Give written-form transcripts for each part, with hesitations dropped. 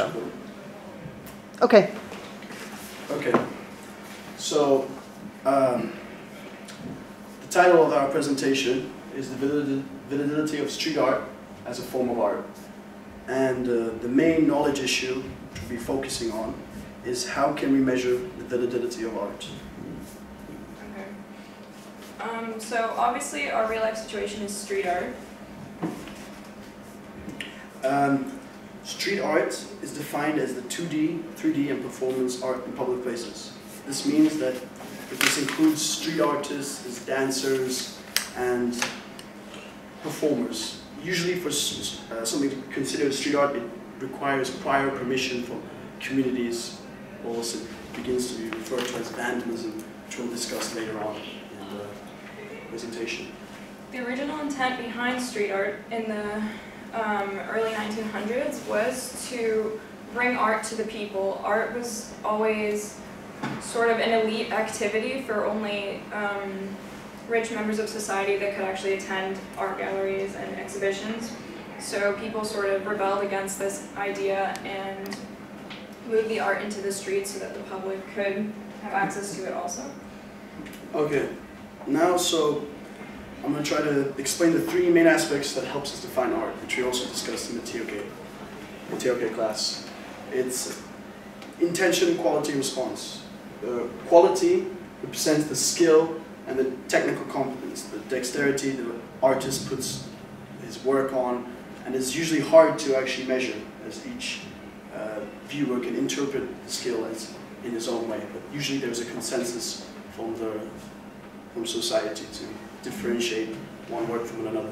go. Okay. Okay. So, the title of our presentation is the validity of street art as a form of art. And the main knowledge issue to be focusing on is how can we measure the validity of art? Okay. So obviously our real life situation is street art. Street art is defined as the 2D, 3D, and performance art in public places. This means that this includes street artists, dancers, and performers. Usually for something to be considered street art, it requires prior permission from communities, or also begins to be referred to as vandalism, which we'll discuss later on in the presentation. The original intent behind street art in the early 1900s was to bring art to the people. Art was always sort of an elite activity for only rich members of society that could actually attend art galleries and exhibitions. So people sort of rebelled against this idea and moved the art into the streets so that the public could have access to it also. Okay, now I'm going to try to explain the three main aspects that helps us define art, which we also discussed in the TOK class. It's intention, quality, response. Quality represents the skill and the technical competence, the dexterity the artist puts his work on, and it's usually hard to actually measure, as each viewer can interpret the skill as in his own way. But usually there's a consensus from society to differentiate one work from another.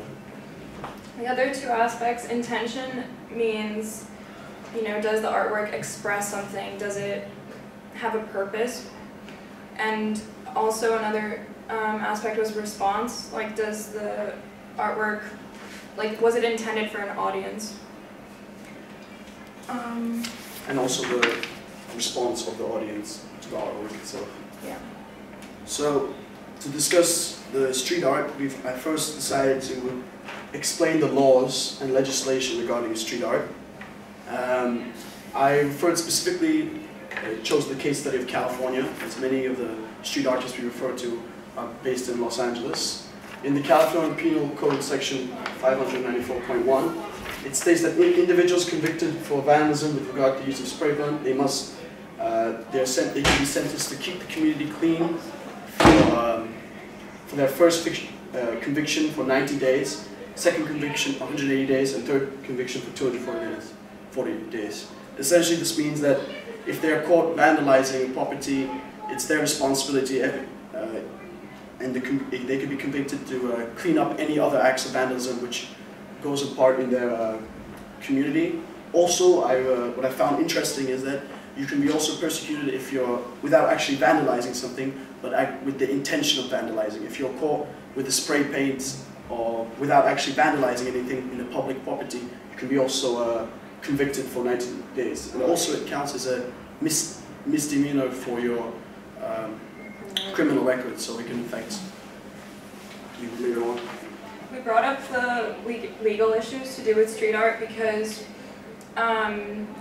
The other two aspects, intention means, does the artwork express something? Does it have a purpose? And also another aspect was response. Like, does the artwork, was it intended for an audience? And also the response of the audience to the artwork itself. Yeah. So, to discuss the street art, I first decided to explain the laws and legislation regarding street art. I referred specifically, chose the case study of California, as many of the street artists we refer to are based in Los Angeles. In the California Penal Code section 594.1, it states that individuals convicted for vandalism with regard to use of spray gun, they can be sentenced to keep the community clean for their first conviction for 90 days, second conviction 180 days, and third conviction for 240 days. Essentially, this means that if they are caught vandalizing property, it's their responsibility, and they could be convicted to clean up any other acts of vandalism which goes apart in their community. Also, what I found interesting is that you can be also persecuted if you're, without actually vandalizing something, but with the intention of vandalizing. If you're caught with a spray paint or without actually vandalizing anything in a public property, you can be also convicted for 90 days. And also it counts as a misdemeanor for your criminal record, so it can affect you later on. We brought up the legal issues to do with street art because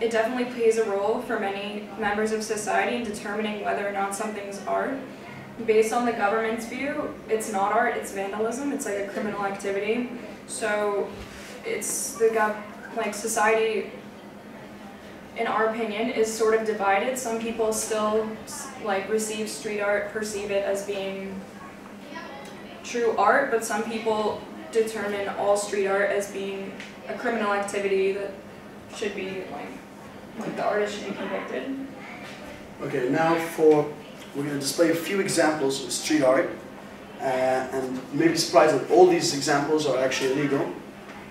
it definitely plays a role for many members of society in determining whether or not something's art. Based on the government's view, it's not art, it's vandalism, it's like a criminal activity. So it's society, in our opinion, is sort of divided. Some people still receive street art, perceive it as being true art, but some people determine all street art as being a criminal activity that should be the artist should be convicted. Okay, now we're going to display a few examples of street art, and you may be surprised that all these examples are actually illegal.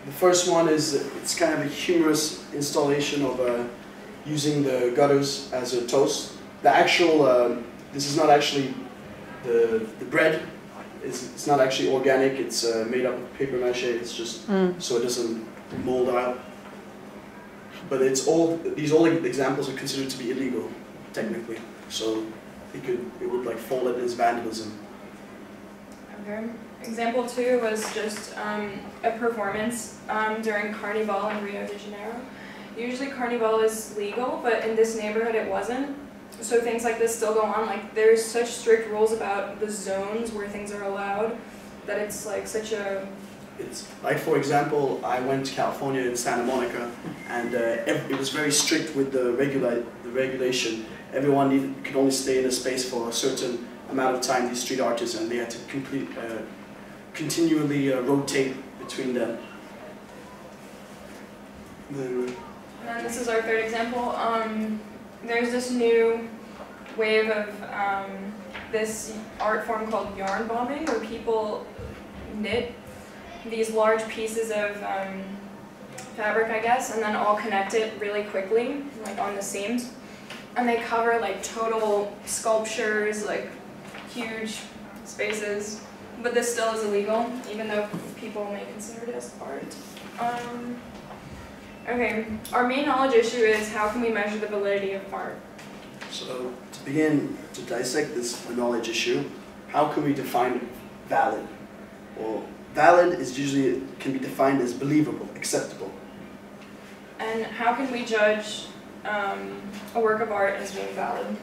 The first one is, it's kind of a humorous installation of using the gutters as a toast. The actual, this is not actually the bread. It's not actually organic. It's made up of paper mache. It's just so it doesn't mold out. But these all examples are considered to be illegal, technically. So it would fall as vandalism. Okay. Example 2 was just a performance during Carnival in Rio de Janeiro. Usually Carnival is legal, but in this neighborhood it wasn't. So things like this still go on. Like there's such strict rules about the zones where things are allowed that it's like such a... It's like, for example, I went to California in Santa Monica, and it was very strict with the regulation. Everyone could only stay in a space for a certain amount of time, these street artists, and they had to continually rotate between them. And then this is our third example. There's this new wave of this art form called yarn bombing, where people knit these large pieces of fabric, I guess, and then all connect it really quickly, like on the seams. And they cover like total sculptures, like huge spaces. But this still is illegal, even though people may consider it as art. Okay, our main knowledge issue is how can we measure the validity of art? So to begin to dissect this knowledge issue, how can we define valid? Well, valid is usually can be defined as believable, acceptable. And how can we judge a work of art as being valid?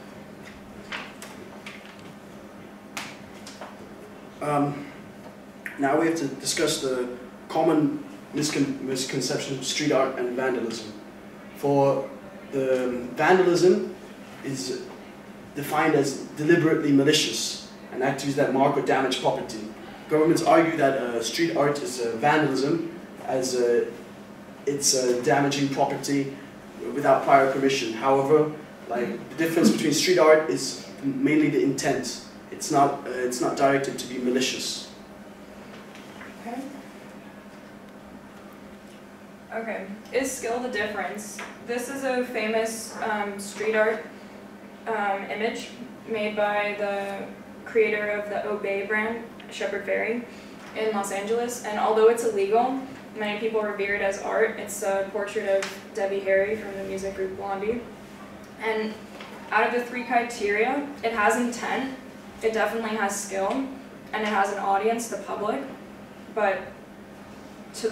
Now we have to discuss the common misconception of street art and vandalism. For the vandalism is defined as deliberately malicious and activities that mark or damage property. Governments argue that street art is vandalism as it's damaging property without prior permission. However, like the difference between street art is mainly the intent. It's not directed to be malicious. Okay. Okay. Is skill the difference? This is a famous street art image made by the creator of the Obey brand, Shepard Fairey, in Los Angeles. And although it's illegal, many people revere it as art. It's a portrait of Debbie Harry from the music group Blondie. And out of the three criteria, it has intent, it definitely has skill, and it has an audience, the public. But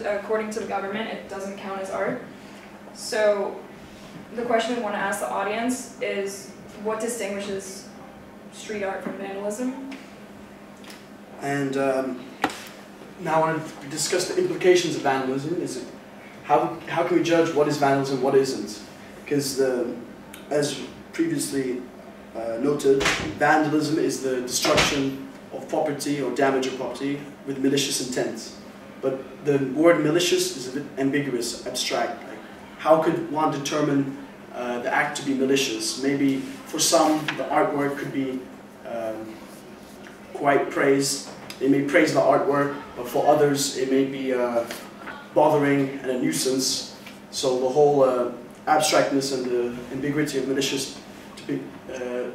according to the government, it doesn't count as art. So the question we want to ask the audience is, what distinguishes street art from vandalism? And now I want to discuss the implications of vandalism. How can we judge what is vandalism, what isn't? Because as previously noted, vandalism is the destruction of property or damage of property with malicious intent. But the word malicious is a bit ambiguous, abstract. Like, how could one determine the act to be malicious? Maybe for some, the artwork could be quite praised. They may praise the artwork, but for others, it may be bothering and a nuisance. So the whole abstractness and the ambiguity of malicious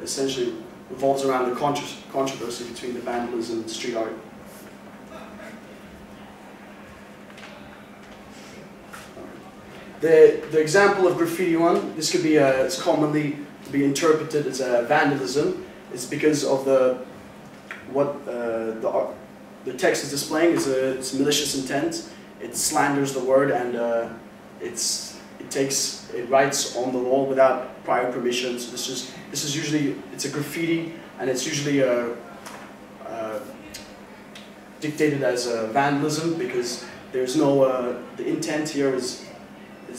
essentially revolves around the controversy between the vandalism and street art. The example of graffiti one, this could be it's commonly to be interpreted as vandalism. It's because of what the text is displaying is it's malicious intent. It slanders the word and it writes on the wall without prior permission. So this is usually it's a graffiti, and it's usually dictated as vandalism because there's no the intent here is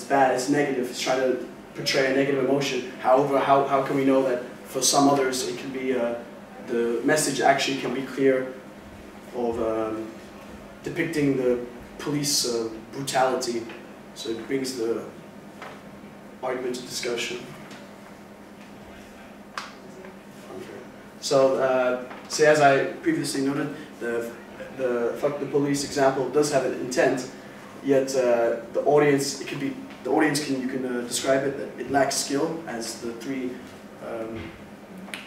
bad, it's negative, it's trying to portray a negative emotion. However, how can we know that for some others it can be the message actually can be clear of depicting the police brutality, so it brings the argument to discussion. Okay. So, as I previously noted, the fuck the police example does have an intent, yet the audience you can describe it that it lacks skill, as the three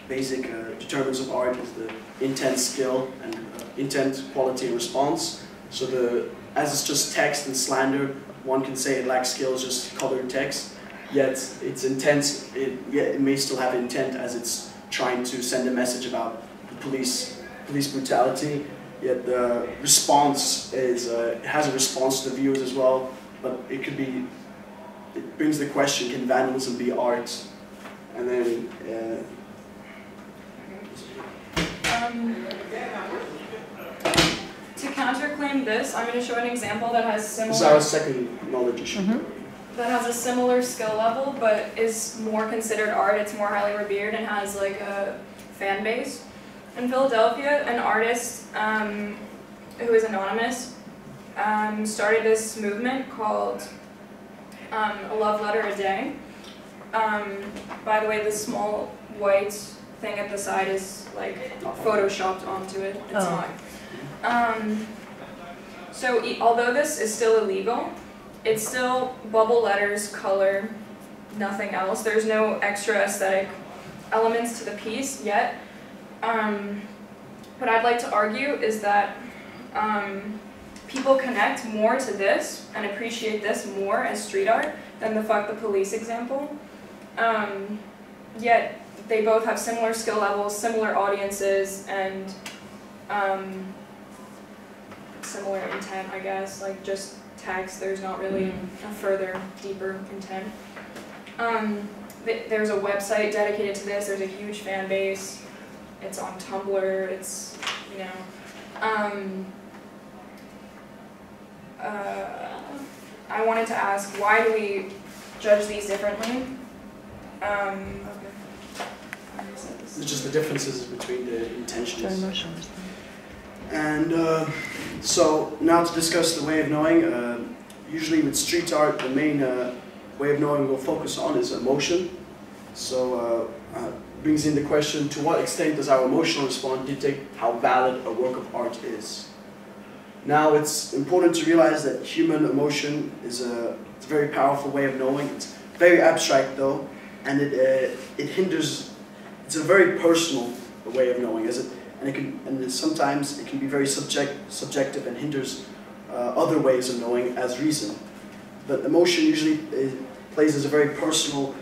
basic determinants of art is the intent, skill, and intent, quality, and response. So as it's just text and slander, one can say it lacks skill, it's just colored text, yet its intent, it may still have intent as it's trying to send a message about the police brutality, yet the response is, it has a response to the viewers as well, but it could be it brings the question, can vandalism be art? And then to counterclaim this, I'm going to show an example that has similar. this is our second knowledge issue. That has a similar skill level, but is more considered art. It's more highly revered and has like a fan base. In Philadelphia, an artist who is anonymous started this movement called A Love Letter a Day. By the way, this small white thing at the side is like photoshopped onto it. It's not. So although this is still illegal, it's still bubble letters, color, nothing else. There's no extra aesthetic elements to the piece yet. What I'd like to argue is that people connect more to this and appreciate this more as street art than the Fuck the Police example. Yet they both have similar skill levels, similar audiences, and similar intent, I guess, like just text. There's not really a further, deeper intent. There's a website dedicated to this. There's a huge fan base. It's on Tumblr. It's, you know. I wanted to ask, why do we judge these differently? It's just the differences between the intentions. And so now to discuss the way of knowing. Usually with street art, the main way of knowing we'll focus on is emotion. So brings in the question, to what extent does our emotional response dictate how valid a work of art is? Now it's important to realize that human emotion is it's a very powerful way of knowing. It's very abstract though, and it hinders. It's a very personal way of knowing, and sometimes it can be very subjective and hinders other ways of knowing as reason. But emotion usually plays as a very personal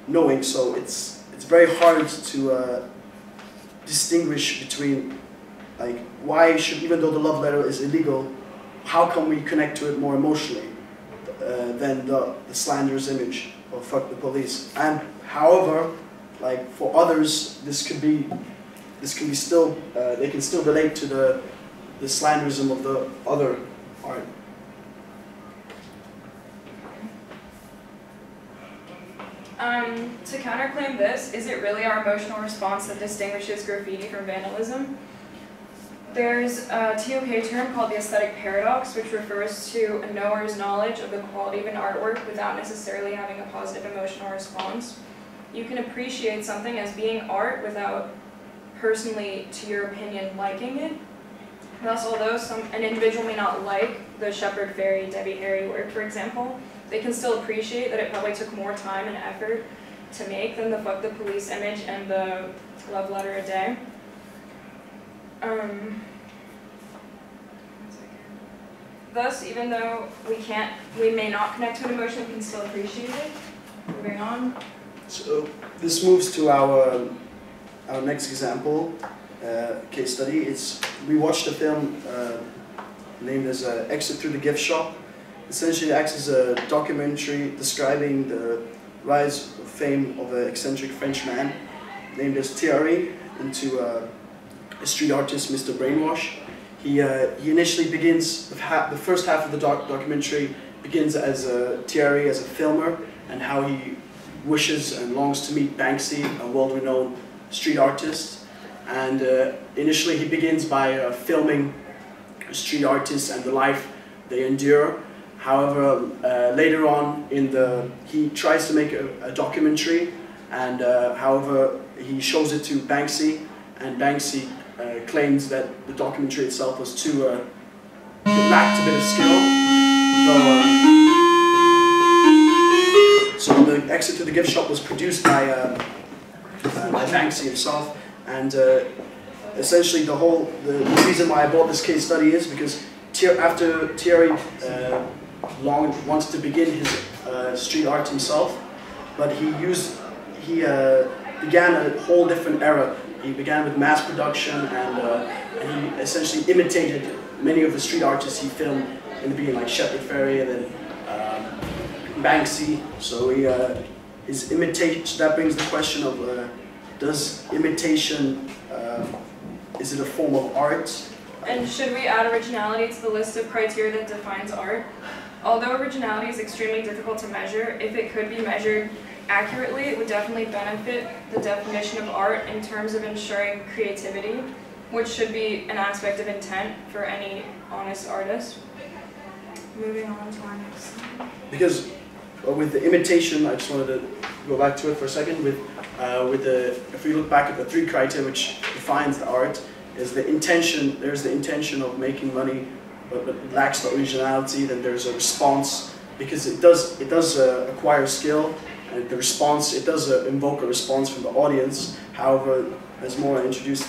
knowing, so it's very hard to distinguish between, like, why should, even though the love letter is illegal, how can we connect to it more emotionally than the slanderous image of Fuck the Police? And however, like for others, this can be still, they can still relate to the slanderism of the other art. To counterclaim this, is it really our emotional response that distinguishes graffiti from vandalism? There's a TOK term called the aesthetic paradox, which refers to a knower's knowledge of the quality of an artwork without necessarily having a positive emotional response. You can appreciate something as being art without personally, to your opinion, liking it. Thus, although an individual may not like the Shepard Fairey, Debbie Harry work, for example, they can still appreciate that it probably took more time and effort to make than the Fuck the Police image and the Love Letter a Day. Thus, even though we may not connect to an emotion, we can still appreciate it. Moving on. So this moves to our next example, case study. We watched a film named as Exit Through the Gift Shop. Essentially, it acts as a documentary describing the rise of fame of an eccentric French man named as Thierry into a street artist, Mr. Brainwash. He initially begins, the first half of the documentary begins as Thierry as a filmer, and how he wishes and longs to meet Banksy, a world-renowned street artist. And initially he begins by filming street artists and the life they endure. However, later on he tries to make a documentary, and however he shows it to Banksy, and Banksy claims that the documentary itself was too, it lacked a bit of skill. So the Exit to the Gift Shop was produced by Banksy himself, and essentially the reason why I bought this case study is because after Thierry wanted to begin his street art himself, but he began a whole different era. He began with mass production, and he essentially imitated many of the street artists he filmed in the beginning, like Shepard Fairey, and then Banksy. So he is imitation. That brings the question of does imitation is it a form of art? And should we add originality to the list of criteria that defines art? Although originality is extremely difficult to measure, if it could be measured accurately, it would definitely benefit the definition of art in terms of ensuring creativity, which should be an aspect of intent for any honest artist. Moving on to our next slide. Because with the imitation, I just wanted to go back to it for a second. If we look back at the 3 criteria which defines the art, is the intention. There's the intention of making money, but it lacks the originality. Then there's a response, because it does acquire skill, and the response, it does invoke a response from the audience. However, as Moira introduced,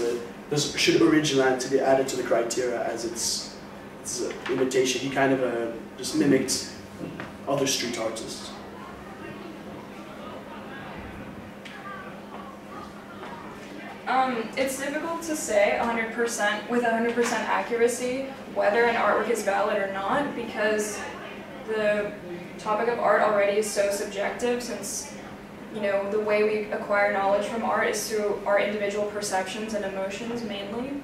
should originality be added to the criteria, as it's imitation. He kind of just mimicked other street artists. It's difficult to say 100% with 100% accuracy whether an artwork is valid or not, because the topic of art already is so subjective, since the way we acquire knowledge from art is through our individual perceptions and emotions mainly.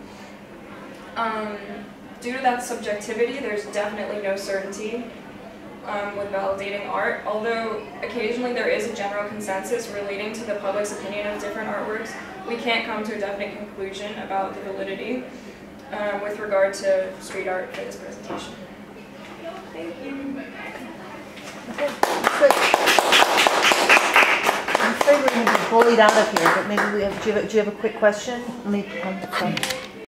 Due to that subjectivity, there's definitely no certainty with validating art, although occasionally there is a general consensus relating to the public's opinion of different artworks. We can't come to a definite conclusion about the validity with regard to street art for this presentation. Thank you. Okay, good. I'm afraid we're going to be bullied out of here, but maybe we have. Do you have a quick question? Let me.